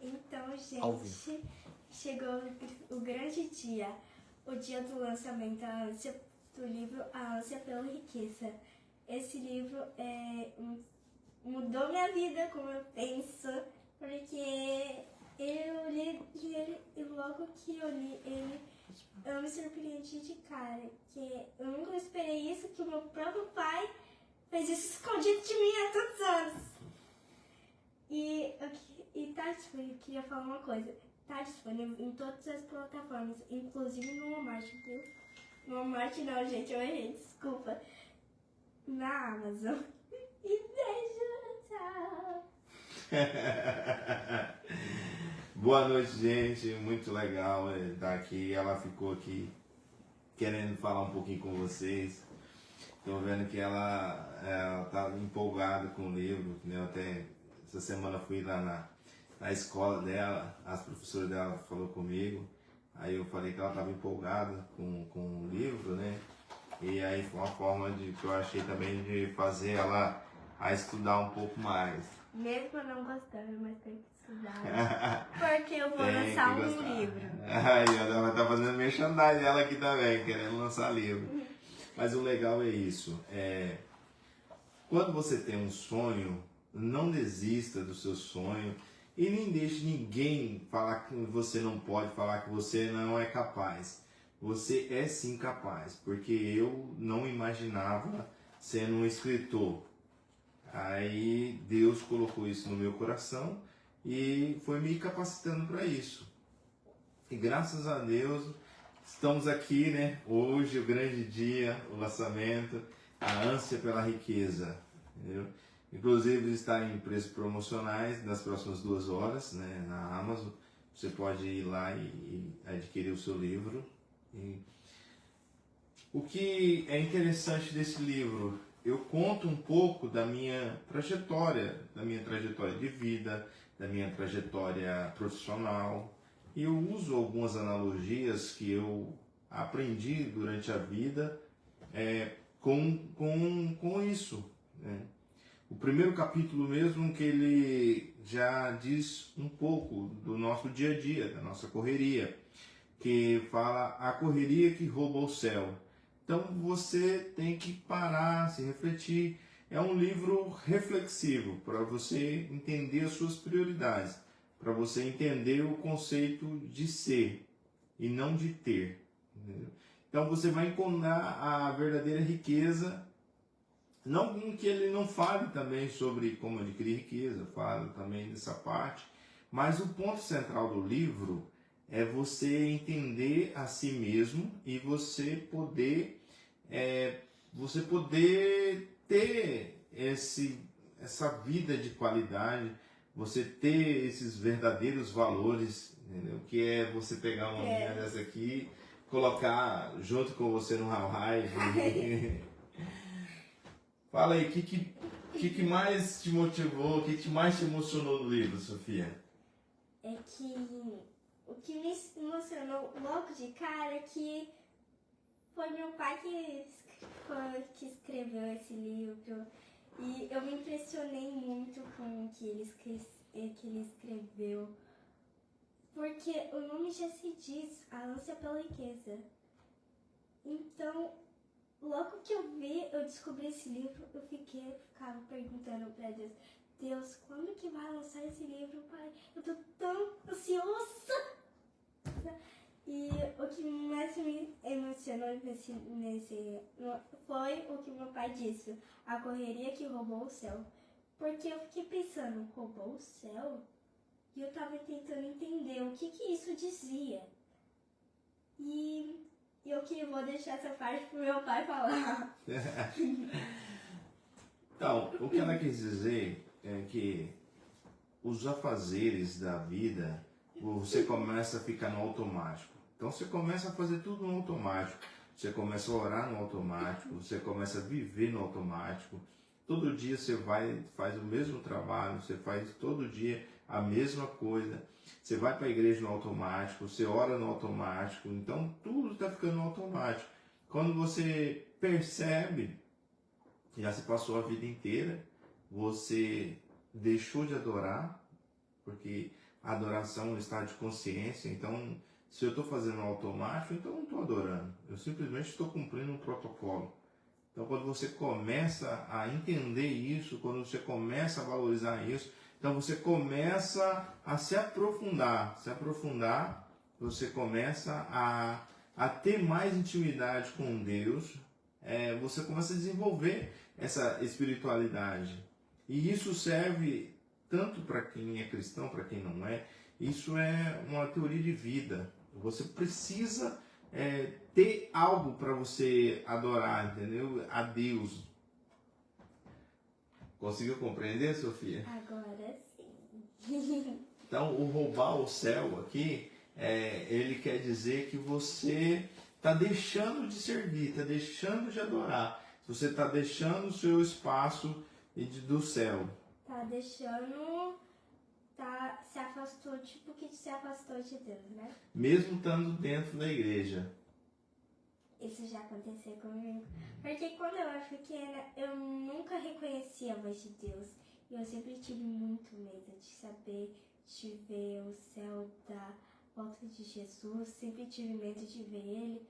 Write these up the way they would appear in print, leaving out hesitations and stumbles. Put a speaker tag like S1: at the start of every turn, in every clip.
S1: Então,
S2: Ao vivo.
S1: gente, chegou o grande dia, o dia do lançamento, a ânsia do livro A Ânsia pela Riqueza. Esse livro mudou minha vida, como eu penso, porque eu li ele e logo que eu li ele, eu me surpreendi de cara, que eu nunca esperei isso, que o meu próprio pai fez isso escondido de mim há tantos anos. E tá disponível, eu queria falar uma coisa, tá disponível em todas as plataformas, inclusive no Walmart, viu? No Walmart não, gente, eu errei, desculpa. Na Amazon. E beijo, tchau.
S3: Boa noite, gente. Muito legal estar aqui. Ela ficou aqui querendo falar um pouquinho com vocês. Estou vendo que ela tá empolgada com o livro, né? Eu até essa semana fui lá na escola dela, as professoras dela falou comigo. Aí eu falei que ela estava empolgada com o livro, né? E aí foi uma forma que eu achei também de fazer ela a estudar um pouco mais.
S1: Mesmo eu não gostando, mas tem que estudar. Porque eu vou lançar um livro.
S3: Aí ela tá fazendo merchandising ela aqui também, querendo lançar livro. Mas o legal é isso. Quando você tem um sonho, não desista do seu sonho e nem deixe ninguém falar que você não pode, falar que você não é capaz. Você é sim capaz, porque eu não imaginava sendo um escritor. Aí Deus colocou isso no meu coração e foi me capacitando para isso. E graças a Deus estamos aqui, né? Hoje, o grande dia, o lançamento, a ânsia pela riqueza. Entendeu? Inclusive está em preços promocionais nas próximas 2 horas, né? Na Amazon. Você pode ir lá e adquirir o seu livro. E o que é interessante desse livro, eu conto um pouco da minha trajetória de vida, da minha trajetória profissional, e eu uso algumas analogias que eu aprendi durante a vida com isso, né? O primeiro capítulo mesmo que ele já diz um pouco do nosso dia a dia, da nossa correria, que fala a correria que rouba o céu. Então você tem que parar, se refletir. É um livro reflexivo para você entender as suas prioridades, para você entender o conceito de ser e não de ter. Entendeu? Então você vai encontrar a verdadeira riqueza. Não que ele não fale também sobre como adquirir riqueza, fala também dessa parte, mas o ponto central do livro é você entender a si mesmo e você poder ter essa vida de qualidade, você ter esses verdadeiros valores, entendeu? Que é você pegar uma menina dessa aqui, colocar junto com você no Hawaii. Fala aí, o que mais te motivou, o que mais te emocionou no livro, Sofia?
S1: É que o que me emocionou logo de cara é que foi meu pai que escreveu esse livro. E eu me impressionei muito com o que ele escreveu. Porque o nome já se diz, A Ânsia pela Riqueza. Então, logo que eu descobri esse livro, eu ficava perguntando pra Deus, Deus, quando que vai lançar esse livro, pai? Eu tô tão ansiosa! E o que mais me emocionou foi o que meu pai disse, a correria que roubou o céu. Porque eu fiquei pensando, roubou o céu? E eu tava tentando entender o que isso dizia. E eu vou deixar essa parte pro meu pai falar.
S3: Então, o que ela quis dizer é que os afazeres da vida, você começa a ficar no automático. Então você começa a fazer tudo no automático. Você começa a orar no automático, você começa a viver no automático. Todo dia você faz o mesmo trabalho, você faz todo dia a mesma coisa. Você vai para a igreja no automático, você ora no automático. Então tudo está ficando no automático. Quando você percebe, já se passou a vida inteira, você deixou de adorar, porque adoração é um estado de consciência. Então, se eu estou fazendo automático, então eu não estou adorando. Eu simplesmente estou cumprindo um protocolo. Então, quando você começa a entender isso, quando você começa a valorizar isso, então você começa a se aprofundar. Você começa a ter mais intimidade com Deus, você começa a desenvolver essa espiritualidade. E isso serve tanto para quem é cristão, para quem não é. Isso é uma teoria de vida. Você precisa ter algo para você adorar, entendeu? A Deus. Conseguiu compreender, Sofia?
S1: Agora sim.
S3: Então, o roubar o céu aqui, ele quer dizer que você está deixando de servir, está deixando de adorar. Você está deixando o seu espaço do céu.
S1: Tá deixando... se afastou, tipo que se afastou de Deus, né?
S3: Mesmo estando dentro da igreja.
S1: Isso já aconteceu comigo. Porque quando eu era pequena, eu nunca reconhecia a voz de Deus. E eu sempre tive muito medo de saber, de ver o céu da volta de Jesus. Sempre tive medo de ver ele.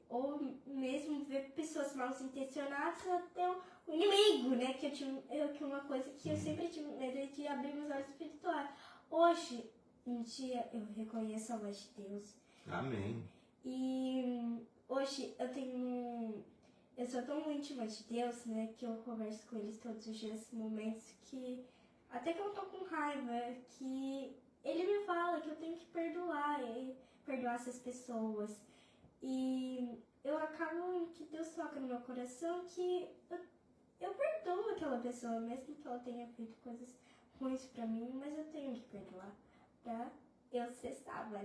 S1: Ou mesmo ver pessoas mal intencionadas, até o inimigo, né? Que uma coisa que eu sempre tive medo de abrir meus olhos espirituais. Hoje em dia eu reconheço a voz de Deus.
S3: Amém.
S1: E hoje eu sou tão íntima de Deus, né? Que eu converso com eles todos os dias, momentos que até que eu tô com raiva, que ele me fala que eu tenho que perdoar essas pessoas. E eu acabo que Deus toca no meu coração que eu perdoo aquela pessoa, mesmo que ela tenha feito coisas ruins pra mim, mas eu tenho que perdoar pra eu ser salva.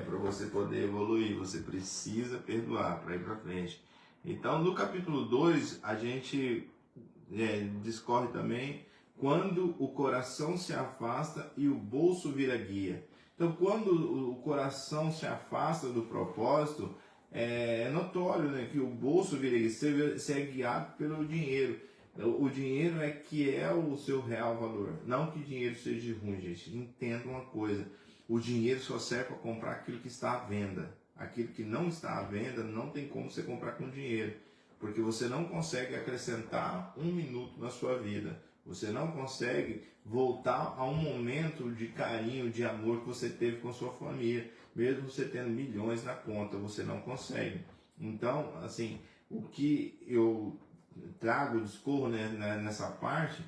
S3: Para você poder evoluir, você precisa perdoar para ir para frente. Então, no capítulo 2, a gente discorre também quando o coração se afasta e o bolso vira guia. Então, quando o coração se afasta do propósito, é notório, né, que o bolso vira guia, você é guiado pelo dinheiro. O dinheiro que é o seu real valor. Não que o dinheiro seja ruim, gente. Entenda uma coisa. O dinheiro só serve para comprar aquilo que está à venda. Aquilo que não está à venda, não tem como você comprar com dinheiro. Porque você não consegue acrescentar um minuto na sua vida. Você não consegue voltar a um momento de carinho, de amor que você teve com sua família. Mesmo você tendo milhões na conta, você não consegue. Então, assim, o que eu discorro, né, nessa parte,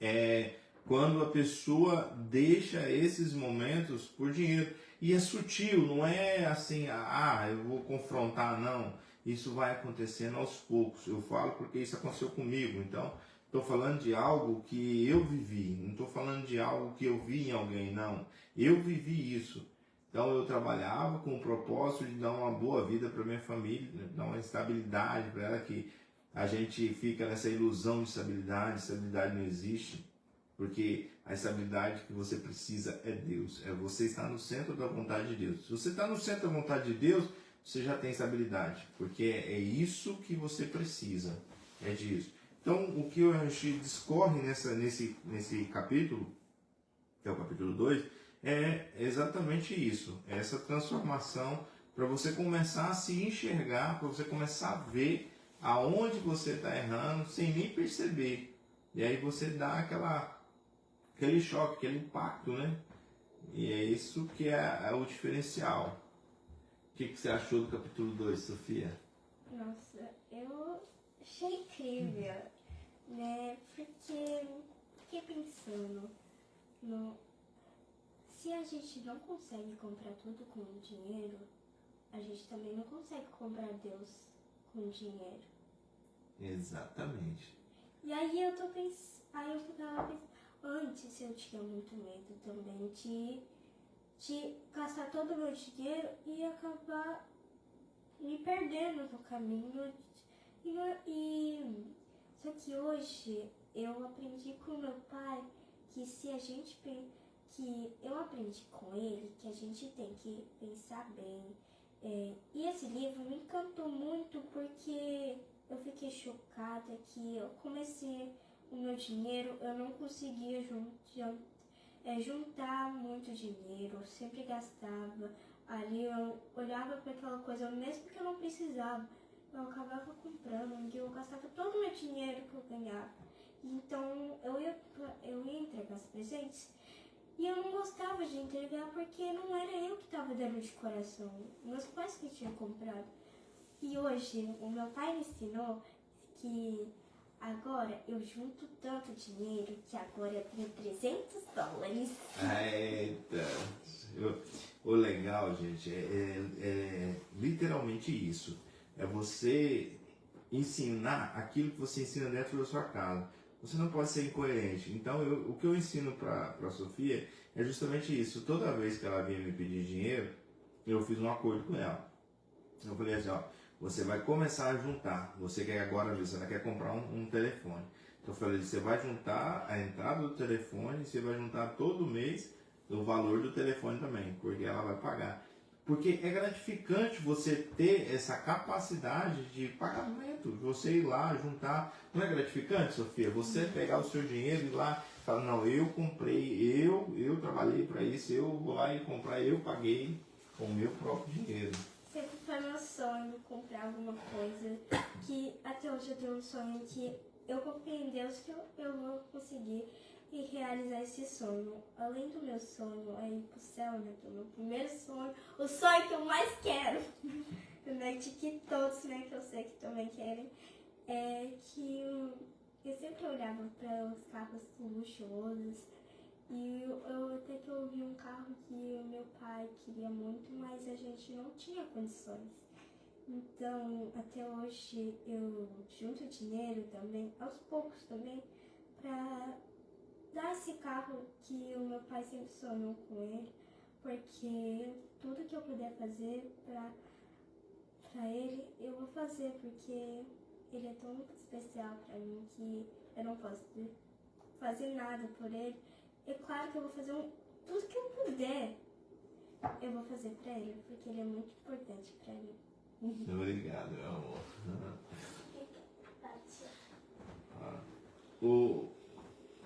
S3: é quando a pessoa deixa esses momentos por dinheiro. E é sutil, não é assim, eu vou confrontar, não. Isso vai acontecendo aos poucos. Eu falo porque isso aconteceu comigo. Então, estou falando de algo que eu vivi. Não estou falando de algo que eu vi em alguém, não. Eu vivi isso. Então, eu trabalhava com o propósito de dar uma boa vida para minha família, dar uma estabilidade para ela, que a gente fica nessa ilusão de estabilidade não existe, porque a estabilidade que você precisa é Deus, é você estar no centro da vontade de Deus. Se você está no centro da vontade de Deus, você já tem estabilidade, porque é isso que você precisa, é disso. Então, o que a gente discorre nesse capítulo, que é o capítulo 2, é exatamente isso, é essa transformação para você começar a se enxergar, para você começar a ver aonde você está errando sem nem perceber. E aí você dá aquele choque, aquele impacto, né? E é isso que é o diferencial. O que você achou do capítulo 2, Sofia?
S1: Nossa, eu achei incrível, né? Porque fiquei pensando, se a gente não consegue comprar tudo com dinheiro, a gente também não consegue comprar Deus com dinheiro.
S3: Exatamente.
S1: E aí eu ficava pensando, antes eu tinha muito medo também de gastar todo o meu dinheiro e acabar me perdendo no caminho. Só que hoje eu aprendi com meu pai que eu aprendi com ele que a gente tem que pensar bem. E esse livro me encantou muito porque eu fiquei chocada que eu comecei o meu dinheiro, eu não conseguia juntar muito dinheiro, eu sempre gastava. Ali eu olhava para aquela coisa, mesmo que eu não precisava, eu acabava comprando e eu gastava todo o meu dinheiro que eu ganhava. Então eu ia entregar os presentes e eu não gostava de entregar porque não era eu que estava dando de coração, meus pais que tinham comprado. E hoje o meu pai me ensinou que agora eu junto tanto dinheiro que agora eu tenho $300.
S3: Eita! O legal, gente, é literalmente isso. É você ensinar aquilo que você ensina dentro da sua casa. Você não pode ser incoerente. Então, o que eu ensino para a Sofia é justamente isso. Toda vez que ela vinha me pedir dinheiro, eu fiz um acordo com ela. Eu falei assim, ó, você vai começar a juntar. Você quer agora, você quer comprar um telefone. Então eu falei, você vai juntar a entrada do telefone, você vai juntar todo mês o valor do telefone também, porque ela vai pagar. Porque é gratificante você ter essa capacidade de pagamento, você ir lá juntar. Não é gratificante, Sofia? Você pegar o seu dinheiro e ir lá e falar, não, eu comprei, eu trabalhei para isso, eu vou lá e comprar, eu paguei com o meu próprio dinheiro.
S1: Sempre foi meu sonho comprar alguma coisa, que até hoje eu tenho um sonho que eu confio em Deus que eu vou conseguir e realizar esse sonho. Além do meu sonho é ir pro céu, né, que é o meu primeiro sonho, o sonho que eu mais quero, né, de que todos, né, que eu sei que também querem, é que eu sempre olhava para os carros luxuosos e eu até que eu vi um carro que o meu pai queria muito, mas a gente não tinha condições. Então, até hoje eu junto dinheiro também, aos poucos também, para dar esse carro que o meu pai sempre sonhou com ele, porque tudo que eu puder fazer pra ele, eu vou fazer, porque ele é tão especial pra mim que eu não posso fazer nada por ele. É claro que eu vou fazer tudo que eu puder, eu vou fazer pra ele, porque ele é muito importante pra mim.
S3: Obrigado, meu amor.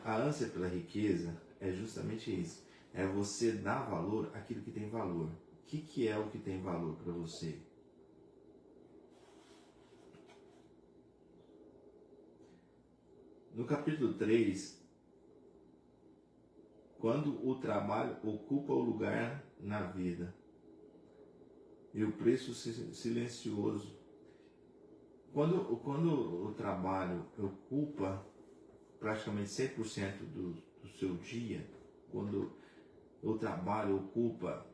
S3: A ânsia pela riqueza é justamente isso. É você dar valor àquilo que tem valor. O que é o que tem valor para você? No capítulo 3, quando o trabalho ocupa o lugar na vida e o preço silencioso, quando o trabalho ocupa praticamente 100% do seu dia, quando o trabalho ocupa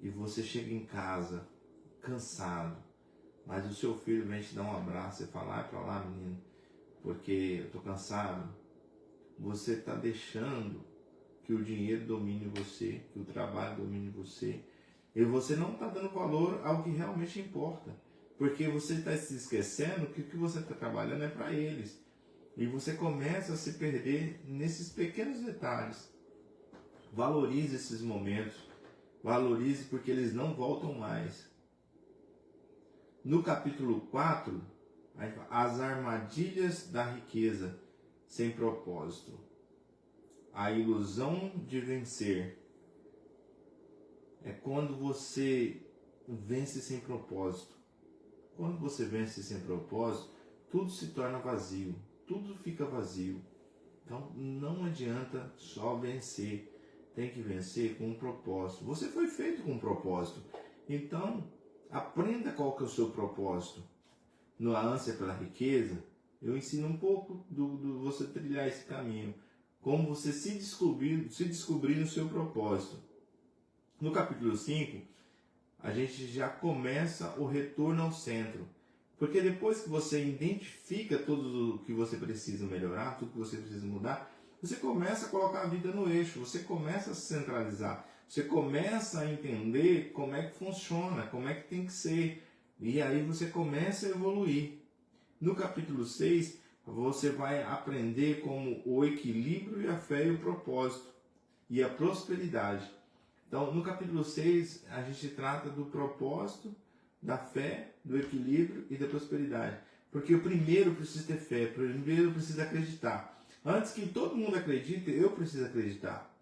S3: e você chega em casa cansado, mas o seu filho vem te dar um abraço e fala, vai pra lá, menino, porque eu tô cansado, você está deixando que o dinheiro domine você, que o trabalho domine você, e você não está dando valor ao que realmente importa, porque você está se esquecendo que o que você está trabalhando é para eles. E você começa a se perder nesses pequenos detalhes. Valorize esses momentos. Valorize porque eles não voltam mais. No capítulo 4, as armadilhas da riqueza sem propósito. A ilusão de vencer. É quando você vence sem propósito. Quando você vence sem propósito, tudo se torna vazio. Tudo fica vazio. Então não adianta só vencer. Tem que vencer com um propósito. Você foi feito com um propósito. Então aprenda qual que é o seu propósito. No ânsia pela riqueza, eu ensino um pouco do você trilhar esse caminho. Como você se descobrir no seu propósito. No capítulo 5, a gente já começa o retorno ao centro. Porque depois que você identifica tudo o que você precisa melhorar, tudo que você precisa mudar, você começa a colocar a vida no eixo, você começa a se centralizar, você começa a entender como é que funciona, como é que tem que ser, e aí você começa a evoluir. No capítulo 6, você vai aprender como o equilíbrio e a fé e o propósito, e a prosperidade. Então, no capítulo 6, a gente trata do propósito, da fé, do equilíbrio e da prosperidade. Porque o primeiro precisa ter fé, o primeiro precisa acreditar. Antes que todo mundo acredite, eu preciso acreditar.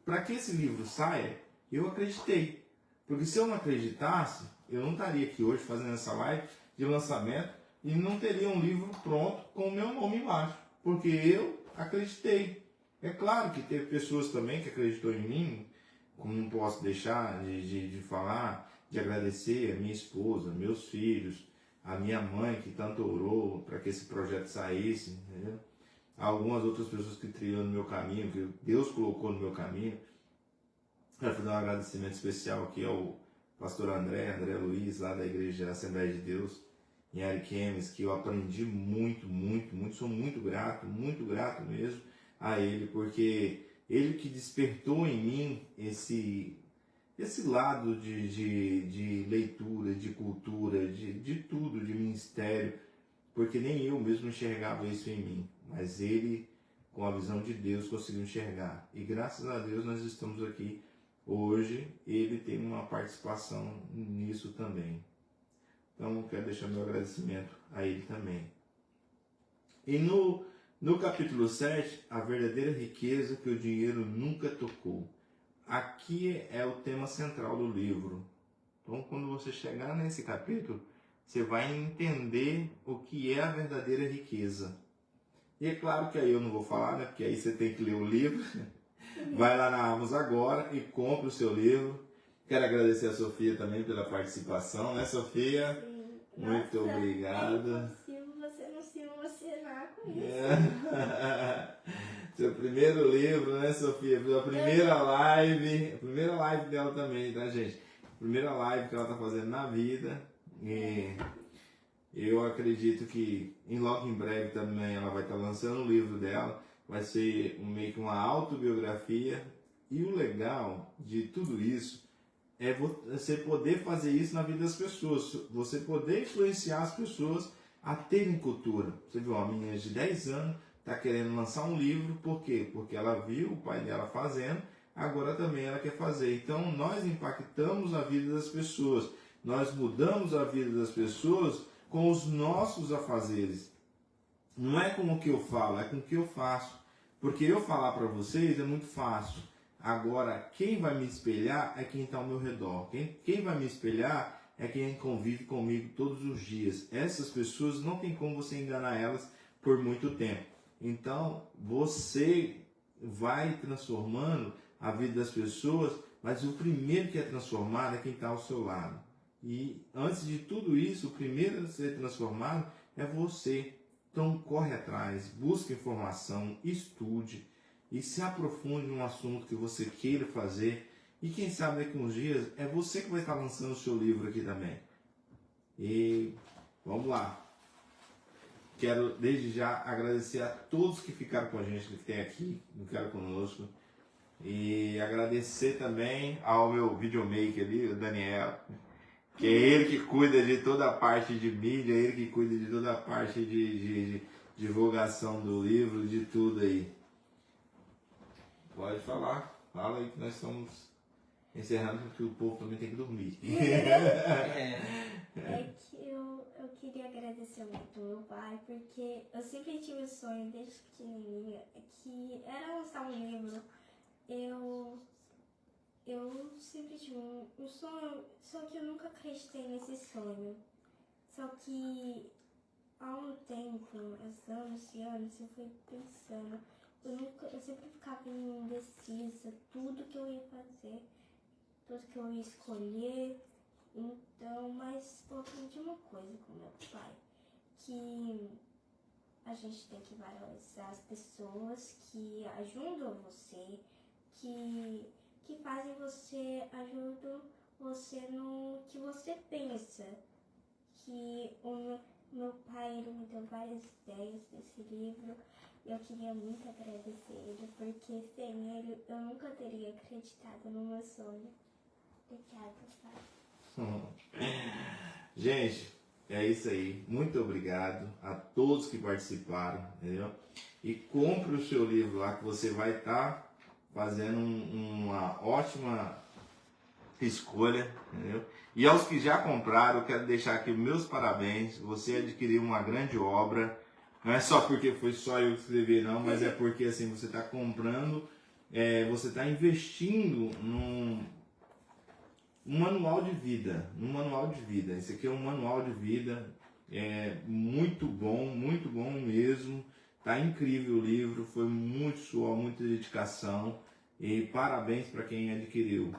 S3: Para que esse livro saia, eu acreditei. Porque se eu não acreditasse, eu não estaria aqui hoje fazendo essa live de lançamento e não teria um livro pronto com o meu nome embaixo. Porque eu acreditei. É claro que teve pessoas também que acreditou em mim, como não posso deixar de falar, de agradecer a minha esposa, meus filhos, a minha mãe que tanto orou para que esse projeto saísse, entendeu? Algumas outras pessoas que trilhou no meu caminho, que Deus colocou no meu caminho. Quero fazer um agradecimento especial aqui ao pastor André Luiz, lá da Igreja Assembleia de Deus, em Ariquemes, que eu aprendi muito, sou muito grato mesmo a ele, porque ele que despertou em mim esse lado de leitura, de cultura, de tudo, de ministério, porque nem eu mesmo enxergava isso em mim, mas ele, com a visão de Deus, conseguiu enxergar. E graças a Deus nós estamos aqui hoje, ele tem uma participação nisso também. Então, quero deixar meu agradecimento a ele também. E no capítulo 7, a verdadeira riqueza que o dinheiro nunca tocou. Aqui é o tema central do livro. Então, quando você chegar nesse capítulo, você vai entender o que é a verdadeira riqueza. E é claro que aí eu não vou falar, né? Porque aí você tem que ler o livro. Vai lá na Amazon agora e compre o seu livro. Quero agradecer a Sofia também pela participação, né, Sofia?
S1: Sim.
S3: Muito obrigado.
S1: É impossível você não se emocionar com isso.
S3: Seu primeiro livro, né, Sofia? A primeira live dela também, tá, gente? Primeira live que ela tá fazendo na vida. E eu acredito que logo em breve também ela vai estar lançando o livro dela. Vai ser meio que uma autobiografia. E o legal de tudo isso é você poder fazer isso na vida das pessoas. Você poder influenciar as pessoas a terem cultura. Você viu, uma menina de 10 anos está querendo lançar um livro. Por quê? Porque ela viu o pai dela fazendo, agora também ela quer fazer. Então nós impactamos a vida das pessoas. Nós mudamos a vida das pessoas com os nossos afazeres. Não é com o que eu falo, é com o que eu faço. Porque eu falar para vocês é muito fácil. Agora, quem vai me espelhar é quem está ao meu redor. Quem vai me espelhar é quem convive comigo todos os dias. Essas pessoas não tem como você enganar elas por muito tempo. Então, você vai transformando a vida das pessoas, mas o primeiro que é transformado é quem está ao seu lado. E antes de tudo isso, o primeiro a ser transformado é você. Então corre atrás, busque informação, estude e se aprofunde num assunto que você queira fazer. E quem sabe daqui a uns dias é você que vai estar lançando o seu livro aqui também. E vamos lá. Quero desde já agradecer a todos que ficaram com a gente, que tem aqui, que ficaram conosco. E agradecer também ao meu videomaker ali, o Daniel, que é ele que cuida de toda a parte de mídia, ele que cuida de toda a parte de divulgação do livro, de tudo aí. Pode falar, fala aí que nós estamos encerrando porque o povo também tem que dormir.
S1: É que eu queria agradecer muito ao meu pai, porque eu sempre tive o sonho desde pequenininha, que era lançar um livro. Eu sempre tive um sonho, só que eu nunca acreditei nesse sonho. Só que há um tempo, anos e anos, eu fui pensando, eu sempre ficava indecisa, tudo que eu ia fazer, tudo que eu ia escolher. Então, mas eu aprendi uma coisa com meu pai, que a gente tem que valorizar as pessoas que ajudam você, que fazem você, ajudam você no que você pensa. Que o meu pai, ele me deu várias ideias desse livro. Eu queria muito agradecer ele, porque sem ele eu nunca teria acreditado no meu sonho. Obrigada, pai.
S3: Gente, é isso aí. Muito obrigado a todos que participaram, entendeu? E compre o seu livro lá, que você vai estar fazendo uma ótima escolha, entendeu? E aos que já compraram, eu quero deixar aqui meus parabéns. Você adquiriu uma grande obra, Não é só porque foi só eu que escrevi, não, mas é porque assim, você está comprando, você está investindo num manual de vida. Esse aqui é um manual de vida, muito bom mesmo. Tá incrível o livro, foi muito suor, muita dedicação e parabéns para quem adquiriu.